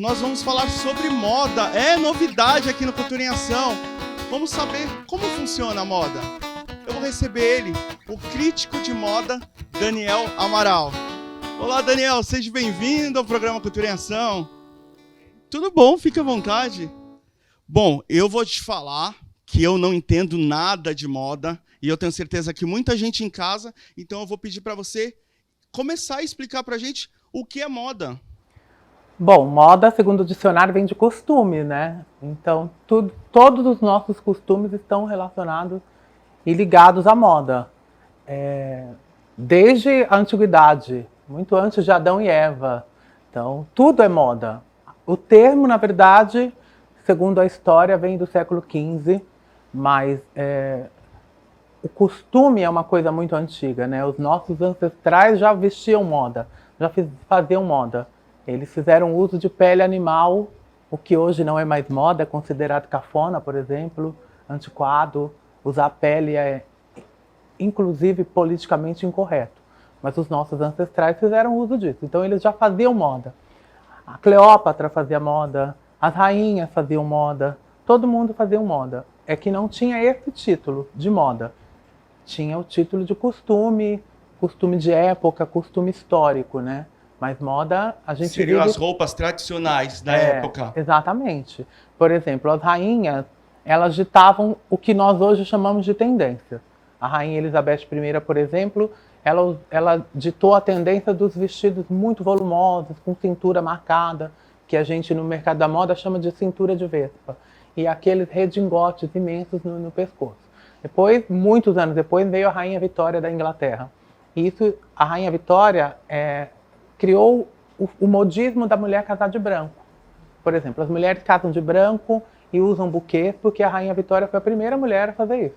nós vamos falar sobre moda. É novidade aqui no Cultura em Ação. Vamos saber como funciona a moda. Eu vou receber ele, o crítico de moda, Daniel Amaral. Olá, Daniel, seja bem-vindo ao programa Cultura em Ação. Tudo bom? Fique à vontade. Bom, eu vou te falar que eu não entendo nada de moda e eu tenho certeza que muita gente em casa, então eu vou pedir para você começar a explicar para a gente o que é moda. Bom, moda, segundo o dicionário, vem de costume, né? Então, todos os nossos costumes estão relacionados e ligados à moda. Desde a antiguidade, muito antes de Adão e Eva. Então, tudo é moda. O termo, na verdade, segundo a história, vem do século XV, mas o costume é uma coisa muito antiga, né? Os nossos ancestrais já vestiam moda, já faziam moda. Eles fizeram uso de pele animal, o que hoje não é mais moda, é considerado cafona, por exemplo, antiquado. Usar pele é, inclusive, politicamente incorreto. Mas os nossos ancestrais fizeram uso disso, então eles já faziam moda. A Cleópatra fazia moda, as rainhas faziam moda, todo mundo fazia moda. É que não tinha esse título de moda. Tinha o título de costume, costume de época, costume histórico, né? Mas moda, a gente Seriam vive... as roupas tradicionais da época. Exatamente. Por exemplo, as rainhas, elas ditavam o que nós hoje chamamos de tendência. A rainha Elizabeth I, por exemplo, ela ditou a tendência dos vestidos muito volumosos, com cintura marcada, que a gente no mercado da moda chama de cintura de vespa, e aqueles redingotes imensos no pescoço. Depois, muitos anos depois, veio a Rainha Vitória da Inglaterra. E isso, a Rainha Vitória criou o modismo da mulher casar de branco. Por exemplo, as mulheres casam de branco e usam buquê, porque a Rainha Vitória foi a primeira mulher a fazer isso.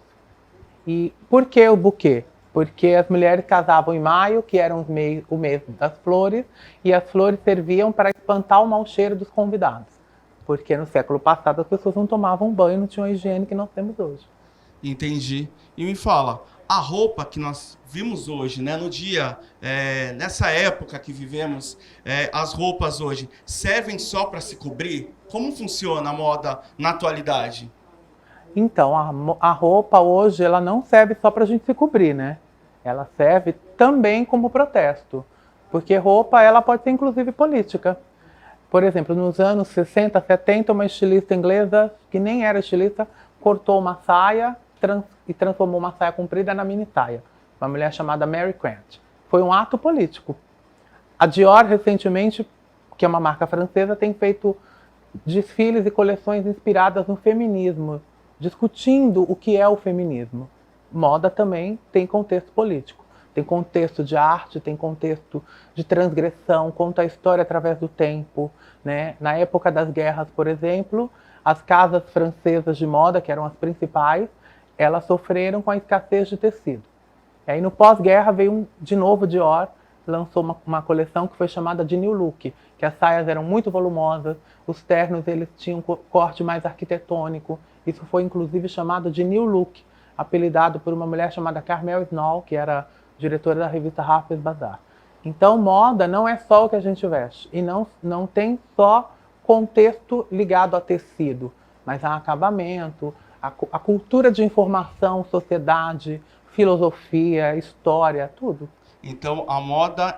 E por que o buquê? Porque as mulheres casavam em maio, que era o mês das flores, e as flores serviam para espantar o mau cheiro dos convidados. Porque no século passado as pessoas não tomavam banho, não tinham a higiene que nós temos hoje. Entendi. E me fala, a roupa que nós vimos hoje, né, no dia, nessa época que vivemos, as roupas hoje servem só para se cobrir? Como funciona a moda na atualidade? Então, a roupa hoje, ela não serve só para a gente se cobrir, né? Ela serve também como protesto. Porque roupa, ela pode ser inclusive política. Por exemplo, nos anos 60, 70, uma estilista inglesa, que nem era estilista, cortou uma saia e transformou uma saia comprida na mini saia. Uma mulher chamada Mary Quant. Foi um ato político. A Dior, recentemente, que é uma marca francesa, tem feito desfiles e coleções inspiradas no feminismo, discutindo o que é o feminismo. Moda também tem contexto político. Tem contexto de arte, tem contexto de transgressão, conta a história através do tempo, né? Na época das guerras, por exemplo, as casas francesas de moda, que eram as principais, elas sofreram com a escassez de tecido. E aí no pós-guerra veio de novo Dior, lançou uma coleção que foi chamada de New Look, que as saias eram muito volumosas, os ternos eles tinham um corte mais arquitetônico. Isso foi inclusive chamado de New Look, apelidado por uma mulher chamada Carmel Snow, que era diretora da revista Harper's Bazaar. Então, moda não é só o que a gente veste, e não tem só contexto ligado a tecido, mas a acabamento, a cultura de informação, sociedade, filosofia, história, tudo. Então, a moda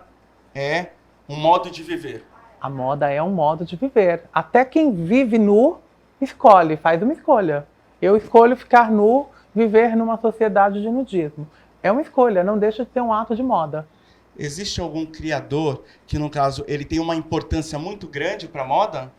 é um modo de viver. A moda é um modo de viver. Até quem vive nu escolhe, faz uma escolha. Eu escolho ficar nu, viver numa sociedade de nudismo. É uma escolha, não deixa de ser um ato de moda. Existe algum criador que, no caso, ele tem uma importância muito grande para a moda?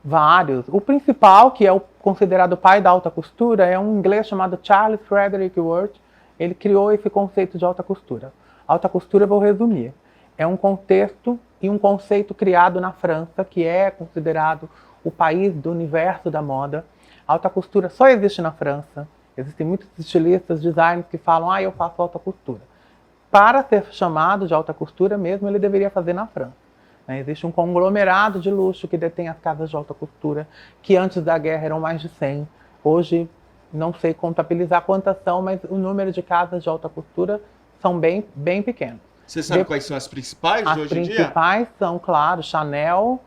Vários. O principal, que é o considerado pai da alta costura, é um inglês chamado Charles Frederick Worth. Ele criou esse conceito de alta costura. Alta costura, eu vou resumir. É um contexto e um conceito criado na França, que é considerado o país do universo da moda. A alta costura só existe na França. Existem muitos estilistas, designers que falam, eu faço alta costura. Para ser chamado de alta costura mesmo, ele deveria fazer na França. Existe um conglomerado de luxo que detém as casas de alta costura, que antes da guerra eram mais de 100. Hoje, não sei contabilizar quantas são, mas o número de casas de alta costura são bem pequenos. Você sabe quais são as principais de hoje em dia? As principais são, claro, Chanel,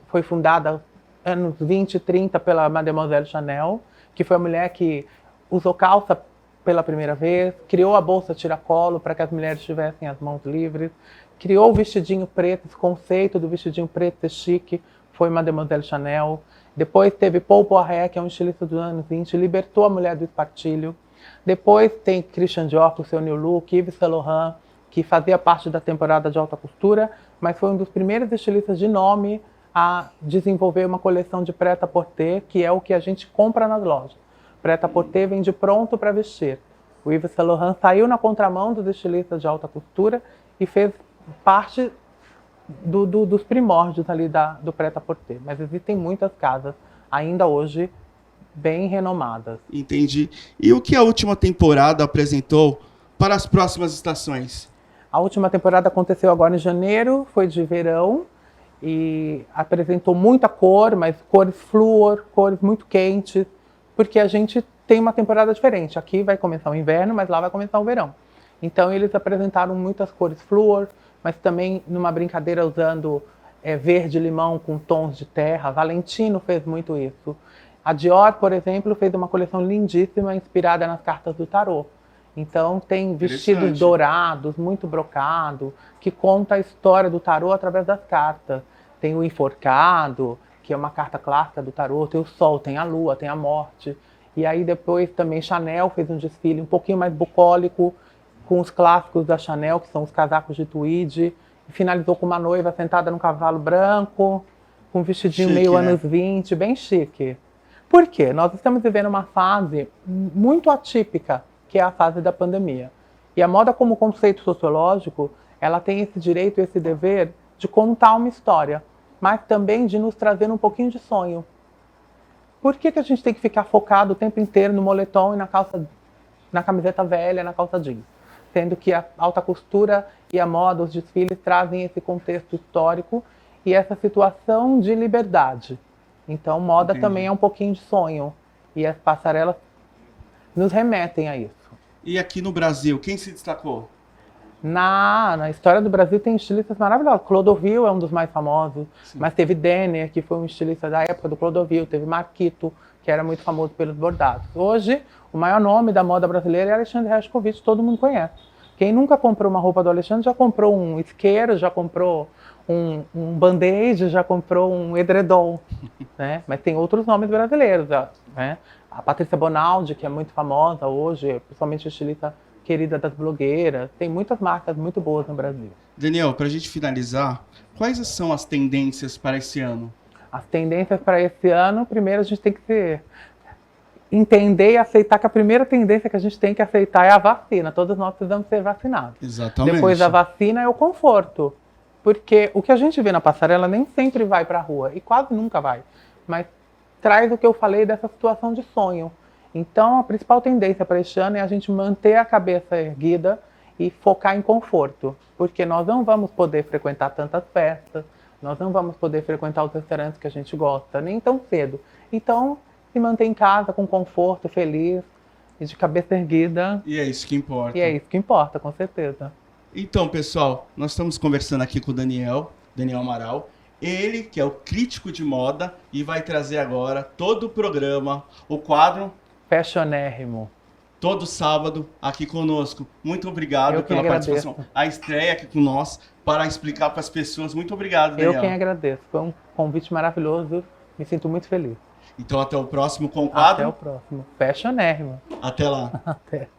foi fundada anos 20 e 30 pela Mademoiselle Chanel, que foi a mulher que usou calça pela primeira vez, criou a bolsa tiracolo para que as mulheres tivessem as mãos livres, criou o vestidinho preto, esse conceito do vestidinho preto ser chique, foi Mademoiselle Chanel. Depois teve Paul Poiret, que é um estilista dos anos 20, libertou a mulher do espartilho. Depois tem Christian Dior com o seu New Look, Yves Saint Laurent, que fazia parte da temporada de alta costura, mas foi um dos primeiros estilistas de nome a desenvolver uma coleção de prêt-à-porter, que é o que a gente compra nas lojas. Prêt-à-porter vem de pronto para vestir. O Yves Saint Laurent saiu na contramão dos estilistas de alta costura e fez parte dos primórdios ali do prêt-à-porter. Mas existem muitas casas, ainda hoje, bem renomadas. Entendi. E o que a última temporada apresentou para as próximas estações? A última temporada aconteceu agora em janeiro, foi de verão, e apresentou muita cor, mas cores flúor, cores muito quentes, porque a gente tem uma temporada diferente. Aqui vai começar o inverno, mas lá vai começar o verão. Então eles apresentaram muitas cores flúor, mas também numa brincadeira usando verde-limão com tons de terra. Valentino fez muito isso. A Dior, por exemplo, fez uma coleção lindíssima inspirada nas cartas do tarô. Então tem vestidos dourados, muito brocado, que conta a história do tarô através das cartas. Tem o enforcado, que é uma carta clássica do tarô, tem o sol, tem a lua, tem a morte. E aí depois também Chanel fez um desfile um pouquinho mais bucólico, com os clássicos da Chanel, que são os casacos de tweed. E finalizou com uma noiva sentada num cavalo branco, com um vestidinho chique, meio anos 20, bem chique. Por quê? Nós estamos vivendo uma fase muito atípica, que é a fase da pandemia. E a moda, como conceito sociológico, ela tem esse direito, esse dever de contar uma história, mas também de nos trazer um pouquinho de sonho. Por que a gente tem que ficar focado o tempo inteiro no moletom e na camiseta velha, na calça jeans? Sendo que a alta costura e a moda, os desfiles, trazem esse contexto histórico e essa situação de liberdade. Então, moda também é um pouquinho de sonho. E as passarelas nos remetem a isso. E aqui no Brasil, quem se destacou? Na história do Brasil tem estilistas maravilhosos. Clodovil é um dos mais famosos, sim, mas teve Denner, que foi um estilista da época do Clodovil, teve Marquito, que era muito famoso pelos bordados. Hoje, o maior nome da moda brasileira é Alexandre Hershkovich, todo mundo conhece. Quem nunca comprou uma roupa do Alexandre já comprou um isqueiro, já comprou um band-aid, já comprou um edredom, né? Mas tem outros nomes brasileiros, né? A Patrícia Bonaldi, que é muito famosa hoje, principalmente estilista querida das blogueiras. Tem muitas marcas muito boas no Brasil. Daniel, para a gente finalizar, quais são as tendências para esse ano? As tendências para esse ano, primeiro a gente tem que entender e aceitar que a primeira tendência que a gente tem que aceitar é a vacina. Todos nós precisamos ser vacinados. Exatamente. Depois da vacina é o conforto. Porque o que a gente vê na passarela nem sempre vai para a rua, e quase nunca vai. Mas traz o que eu falei dessa situação de sonho. Então, a principal tendência para este ano é a gente manter a cabeça erguida e focar em conforto. Porque nós não vamos poder frequentar tantas festas, nós não vamos poder frequentar os restaurantes que a gente gosta, nem tão cedo. Então, se manter em casa com conforto, feliz e de cabeça erguida. E é isso que importa. E é isso que importa, com certeza. Então, pessoal, nós estamos conversando aqui com o Daniel Amaral. Ele, que é o crítico de moda, e vai trazer agora todo o programa, o quadro Fashionérrimo. Todo sábado aqui conosco. Muito obrigado pela participação. A estreia aqui com nós para explicar para as pessoas. Muito obrigado, Daniel. Eu quem agradeço. Foi um convite maravilhoso. Me sinto muito feliz. Então, até o próximo com o quadro. Até o próximo. Fashionérrimo. Até lá. Até.